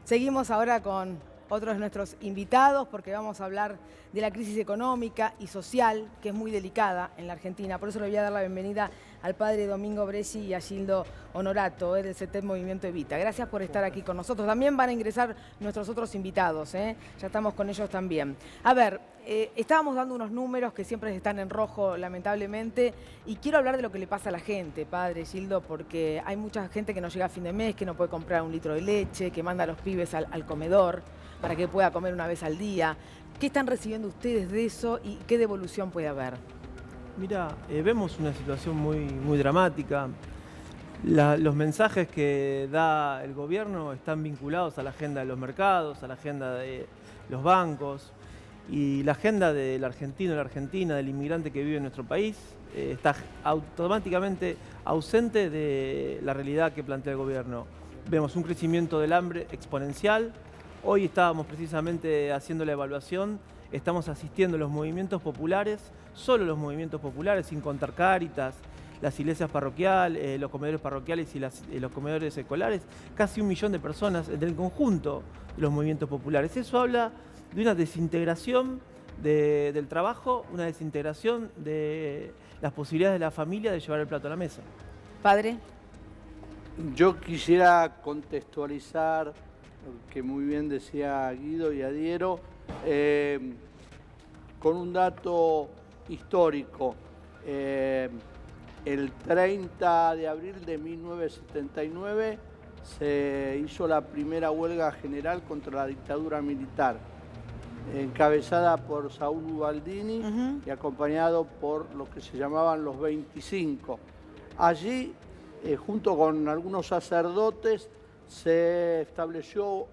Seguimos ahora con otros de nuestros invitados porque vamos a hablar de la crisis económica y social que es muy delicada en la Argentina. Por eso le voy a dar la bienvenida al padre Domingo Bresci y a Gildo Honorato, del CETEP Movimiento Evita. Gracias por estar aquí con nosotros. También van a ingresar nuestros otros invitados, ya estamos con ellos también. A ver, estábamos dando unos números que siempre están en rojo, lamentablemente, y quiero hablar de lo que le pasa a la gente, padre Gildo, porque hay mucha gente que no llega a fin de mes, que no puede comprar un litro de leche, que manda a los pibes al comedor para que pueda comer una vez al día. ¿Qué están recibiendo ustedes de eso y qué devolución puede haber? Mira, vemos una situación muy dramática. Los mensajes que da el gobierno están vinculados a la agenda de los mercados, a la agenda de los bancos, y la agenda del argentino, de la argentina, del inmigrante que vive en nuestro país, está automáticamente ausente de la realidad que plantea el gobierno. Vemos un crecimiento del hambre exponencial. Hoy estábamos precisamente haciendo la evaluación, estamos asistiendo a los movimientos populares, solo los movimientos populares, sin contar Cáritas, las iglesias parroquiales, los comedores parroquiales y los comedores escolares, casi 1 millón de personas del conjunto de los movimientos populares. Eso habla de una desintegración del trabajo, una desintegración de las posibilidades de la familia de llevar el plato a la mesa. Padre. Yo quisiera contextualizar lo que muy bien decía Guido y adhiero, con un dato histórico. El 30 de abril de 1979 se hizo la primera huelga general contra la dictadura militar, encabezada por Saúl Ubaldini y acompañado por los que se llamaban los 25. Allí, junto con algunos sacerdotes, se estableció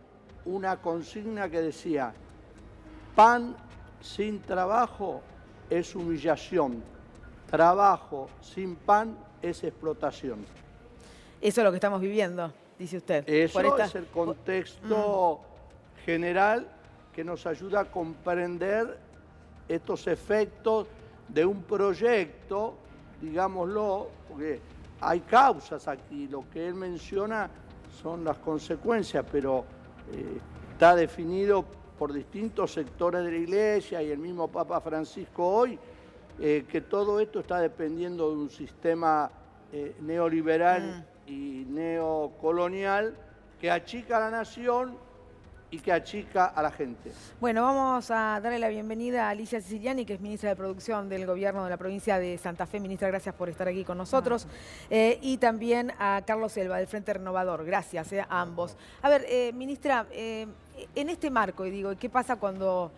una consigna que decía: pan sin trabajo es humillación, trabajo sin pan es explotación. Eso es lo que estamos viviendo, dice usted. Eso es el contexto general que nos ayuda a comprender estos efectos de un proyecto, digámoslo, porque hay causas aquí, lo que él menciona son las consecuencias, pero está definido por distintos sectores de la Iglesia y el mismo Papa Francisco hoy, que todo esto está dependiendo de un sistema neoliberal y neocolonial que achica a la nación y que achica a la gente. Bueno, vamos a darle la bienvenida a Alicia Siciliani, que es ministra de Producción del Gobierno de la provincia de Santa Fe. Ministra, gracias por estar aquí con nosotros. Y también a Carlos Selva, del Frente Renovador. Gracias a ambos. A ver, ministra, en este marco, y digo, ¿qué pasa cuando...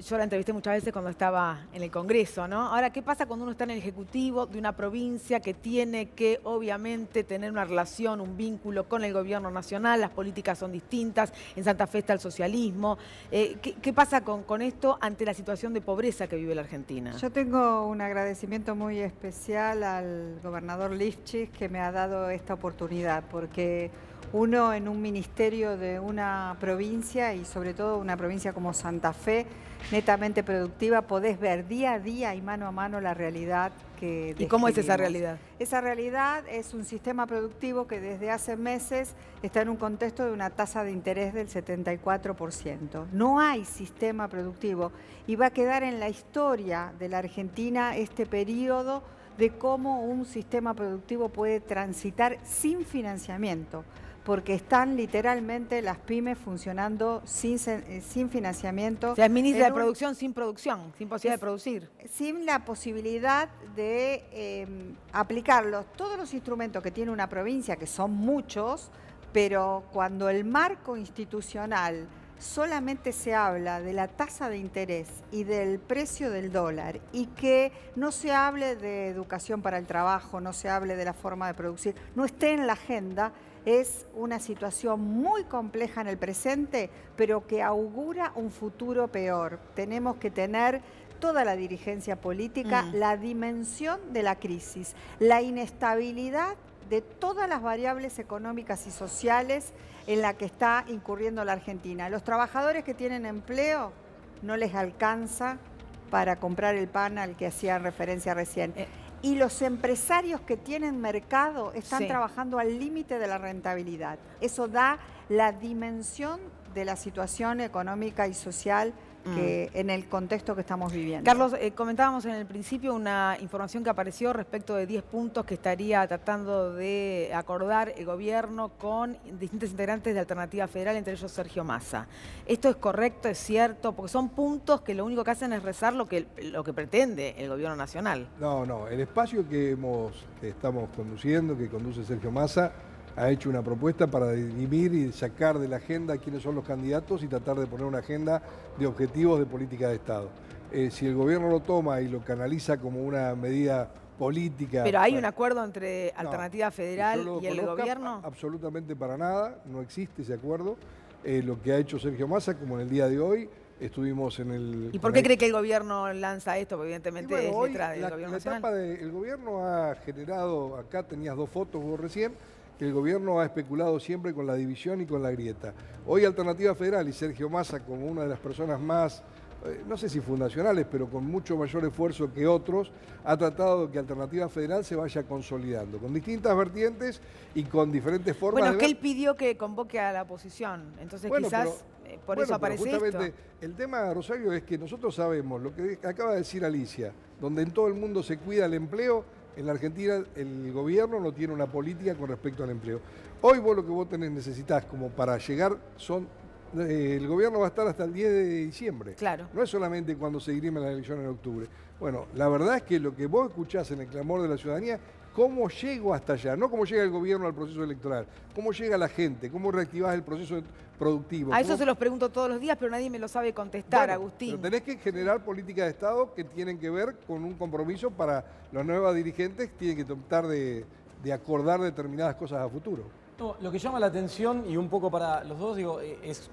Yo la entrevisté muchas veces cuando estaba en el Congreso, ¿no? Ahora, ¿qué pasa cuando uno está en el Ejecutivo de una provincia que tiene que, obviamente, tener una relación, un vínculo con el gobierno nacional? Las políticas son distintas, en Santa Fe está el socialismo. ¿Qué pasa con esto ante la situación de pobreza que vive la Argentina? Yo tengo un agradecimiento muy especial al gobernador Lifchis, que me ha dado esta oportunidad, porque uno en un ministerio de una provincia, y sobre todo una provincia como Santa Fe, netamente productiva, podés ver día a día y mano a mano la realidad que describimos. ¿Y cómo es esa realidad? Esa realidad es un sistema productivo que desde hace meses está en un contexto de una tasa de interés del 74%. No hay sistema productivo y va a quedar en la historia de la Argentina este periodo de cómo un sistema productivo puede transitar sin financiamiento, porque están literalmente las pymes funcionando sin financiamiento. O sea, es ministra de Producción, sin posibilidad de producir. Sin la posibilidad de aplicar todos los instrumentos que tiene una provincia, que son muchos, pero cuando el marco institucional solamente se habla de la tasa de interés y del precio del dólar, y que no se hable de educación para el trabajo, no se hable de la forma de producir, no esté en la agenda, es una situación muy compleja en el presente, pero que augura un futuro peor. Tenemos que tener toda la dirigencia política, la dimensión de la crisis, la inestabilidad de todas las variables económicas y sociales en la que está incurriendo la Argentina. Los trabajadores que tienen empleo no les alcanza para comprar el pan al que hacían referencia recién. Y los empresarios que tienen mercado están trabajando al límite de la rentabilidad. Eso da la dimensión de la situación económica y social que en el contexto que estamos viviendo. Carlos, comentábamos en el principio una información que apareció respecto de 10 puntos que estaría tratando de acordar el gobierno con distintos integrantes de Alternativa Federal, entre ellos Sergio Massa. ¿Esto es correcto, es cierto? Porque son puntos que lo único que hacen es rezar lo que pretende el gobierno nacional. No, el espacio que estamos conduciendo, que conduce Sergio Massa, ha hecho una propuesta para dirimir y sacar de la agenda quiénes son los candidatos y tratar de poner una agenda de objetivos de política de Estado. Si el gobierno lo toma y lo canaliza como una medida política... ¿Pero hay un acuerdo entre Alternativa Federal y el gobierno? Absolutamente para nada, no existe ese acuerdo. Lo que ha hecho Sergio Massa, como en el día de hoy, estuvimos en el... ¿Y por qué cree que el gobierno lanza esto? Porque evidentemente es letra del gobierno nacional. El gobierno ha generado, acá tenías 2 fotos vos recién, que el gobierno ha especulado siempre con la división y con la grieta. Hoy Alternativa Federal y Sergio Massa, como una de las personas más, no sé si fundacionales, pero con mucho mayor esfuerzo que otros, ha tratado de que Alternativa Federal se vaya consolidando, con distintas vertientes y con diferentes formas Bueno, de es que ver. él pidió que convoque a la oposición, entonces Bueno, quizás por eso aparece justamente esto. El tema, Rosario, es que nosotros sabemos, lo que acaba de decir Alicia, donde en todo el mundo se cuida el empleo, en la Argentina el gobierno no tiene una política con respecto al empleo. Hoy vos lo que vos necesitas como para llegar el gobierno va a estar hasta el 10 de diciembre. Claro. No es solamente cuando se dirimen las elecciones en octubre. Bueno, la verdad es que lo que vos escuchás en el clamor de la ciudadanía, cómo llego hasta allá, no cómo llega el gobierno al proceso electoral, cómo llega la gente, cómo reactivás el proceso productivo. A eso se los pregunto todos los días, pero nadie me lo sabe contestar, Bueno, Agustín. Pero tenés que generar políticas de Estado que tienen que ver con un compromiso para los nuevos dirigentes, tienen que tratar de acordar determinadas cosas a futuro. No, lo que llama la atención, y un poco para los dos, digo,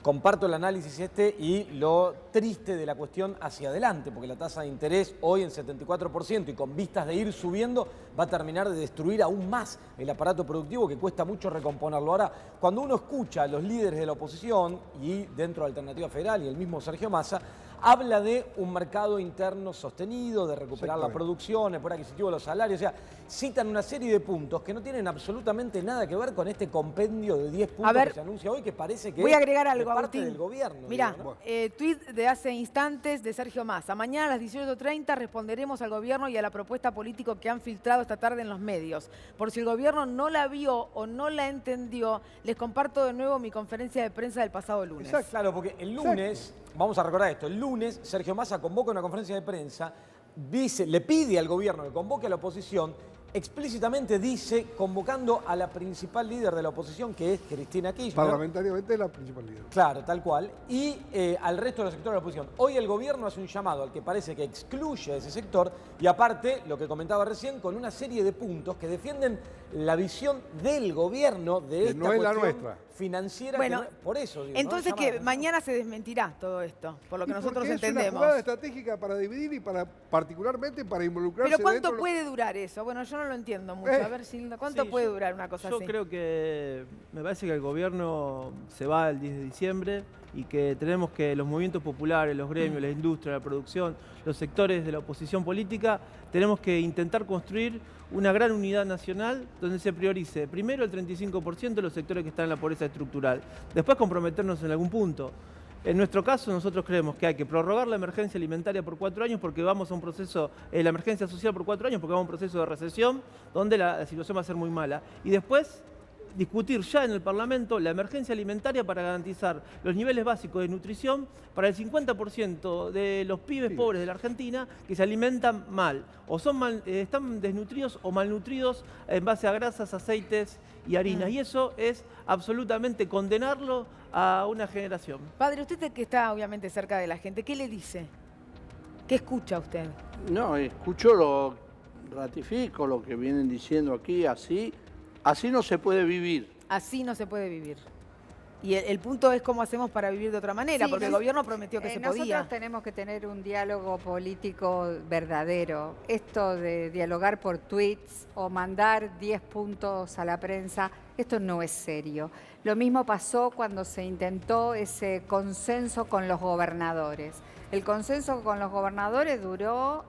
comparto el análisis y lo triste de la cuestión hacia adelante, porque la tasa de interés hoy en 74% y con vistas de ir subiendo va a terminar de destruir aún más el aparato productivo que cuesta mucho recomponerlo. Ahora, cuando uno escucha a los líderes de la oposición y dentro de Alternativa Federal y el mismo Sergio Massa, habla de un mercado interno sostenido, de recuperar la producción, el poder adquisitivo de los salarios, o sea, citan una serie de puntos que no tienen absolutamente nada que ver con este compendio de 10 puntos que se anuncia hoy, que parece que voy a agregar algo, es parte Agustín. del gobierno. Mirá, digo, ¿no? tuit de hace instantes de Sergio Massa. Mañana a las 18:30 responderemos al gobierno y a la propuesta política que han filtrado esta tarde en los medios. Por si el gobierno no la vio o no la entendió, les comparto de nuevo mi conferencia de prensa del pasado lunes. Exacto, claro, porque el lunes, vamos a recordar esto, el lunes Sergio Massa convoca una conferencia de prensa, le pide al gobierno que convoque a la oposición, explícitamente dice, convocando a la principal líder de la oposición, que es Cristina Kirchner. Parlamentariamente es la principal líder. Claro, tal cual. Y al resto de los sectores de la oposición. Hoy el gobierno hace un llamado al que parece que excluye a ese sector y aparte, lo que comentaba recién, con una serie de puntos que defienden la visión del gobierno de esta no es la cuestión nuestra. Financiera. Bueno, por eso digo, entonces ¿no? que mañana se desmentirá todo esto, por lo que nosotros entendemos. Es una jugada estratégica para dividir y particularmente para involucrarse. Pero ¿cuánto dentro puede durar eso? Bueno, yo no lo entiendo mucho. A ver, Silda, ¿cuánto puede durar una cosa así? Yo creo que me parece que el gobierno se va el 10 de diciembre y que tenemos que los movimientos populares, los gremios, la industria, la producción, los sectores de la oposición política, tenemos que intentar construir una gran unidad nacional donde se priorice primero el 35% de los sectores que están en la pobreza estructural, después comprometernos en algún punto. En nuestro caso, nosotros creemos que hay que prorrogar la emergencia alimentaria por 4 años porque vamos a un proceso, la emergencia social por 4 años porque vamos a un proceso de recesión donde la situación va a ser muy mala. Y después discutir ya en el Parlamento la emergencia alimentaria para garantizar los niveles básicos de nutrición para el 50% de los pibes pobres de la Argentina que se alimentan mal, o están desnutridos o malnutridos en base a grasas, aceites y harinas. Y eso es absolutamente condenarlo a una generación. Padre, usted que está obviamente cerca de la gente, ¿qué le dice? ¿Qué escucha usted? No, ratifico lo que vienen diciendo aquí, así no se puede vivir. Así no se puede vivir. Y el punto es cómo hacemos para vivir de otra manera, Sí, porque el gobierno prometió que se podía. Nosotros tenemos que tener un diálogo político verdadero. Esto de dialogar por tweets o mandar 10 puntos a la prensa, esto no es serio. Lo mismo pasó cuando se intentó ese consenso con los gobernadores. El consenso con los gobernadores duró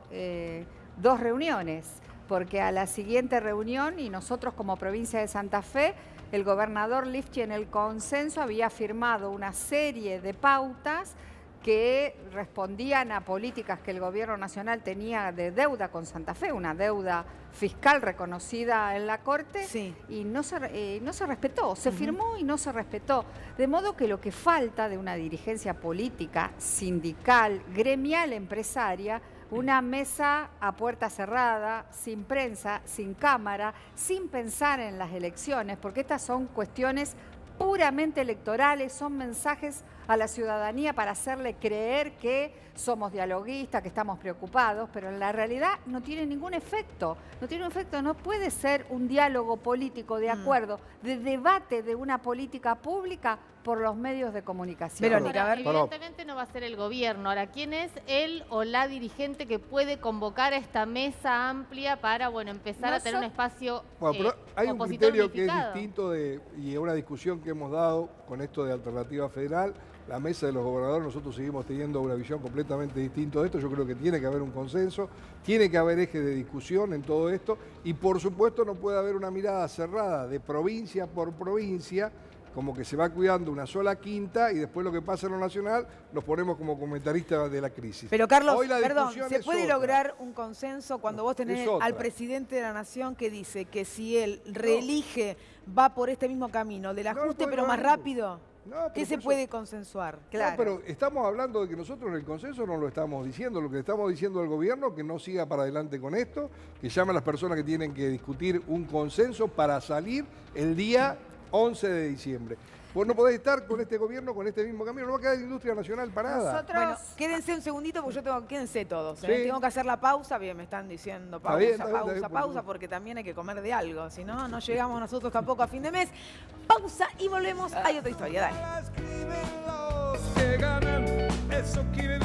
2 reuniones, porque a la siguiente reunión, y nosotros como provincia de Santa Fe, el gobernador Lifchi en el consenso había firmado una serie de pautas que respondían a políticas que el gobierno nacional tenía de deuda con Santa Fe, una deuda fiscal reconocida en la Corte, Sí. y no se respetó, se firmó y no se respetó. De modo que lo que falta de una dirigencia política, sindical, gremial, empresaria, una mesa a puerta cerrada, sin prensa, sin cámara, sin pensar en las elecciones, porque estas son cuestiones puramente electorales, son mensajes a la ciudadanía para hacerle creer que somos dialoguistas, que estamos preocupados, pero en la realidad no tiene ningún efecto. No tiene un efecto, no puede ser un diálogo político de acuerdo, de debate de una política pública por los medios de comunicación. Verónica, a ver. Evidentemente no va a ser el gobierno. Ahora, ¿quién es él o la dirigente que puede convocar a esta mesa amplia para, bueno, empezar a tener un espacio Bueno, pero hay un opositor criterio que es unificado? distinto y es una discusión que hemos dado con esto de Alternativa Federal. La mesa de los gobernadores, nosotros seguimos teniendo una visión completamente distinta de esto. Yo creo que tiene que haber un consenso, tiene que haber eje de discusión en todo esto y por supuesto no puede haber una mirada cerrada de provincia por provincia, como que se va cuidando una sola quinta y después lo que pasa en lo nacional nos ponemos como comentaristas de la crisis. Pero Carlos, Hoy la perdón, discusión ¿se es puede otra. lograr un consenso cuando vos tenés es otra. al presidente de la Nación que dice que si él reelige va por este mismo camino del ajuste puede pero más lograr. rápido? No, pero ¿Qué se por eso- puede consensuar? Claro. No, pero estamos hablando de que nosotros en el consenso no lo estamos diciendo. Lo que estamos diciendo al gobierno que no siga para adelante con esto, que llame a las personas que tienen que discutir un consenso para salir el día 11 de diciembre. Vos no podés estar con este gobierno, con este mismo camino, no va a quedar la industria nacional parada. Nosotros- Bueno, quédense un segundito porque quédense todos. Sí. Tengo que hacer la pausa, bien, me están diciendo pausa, bien, está bien, pausa, está bien, pausa, porque también hay que comer de algo, si no, no llegamos nosotros tampoco a fin de mes. Pausa y volvemos, hay otra historia, dale. Escriben los que ganan, eso quiere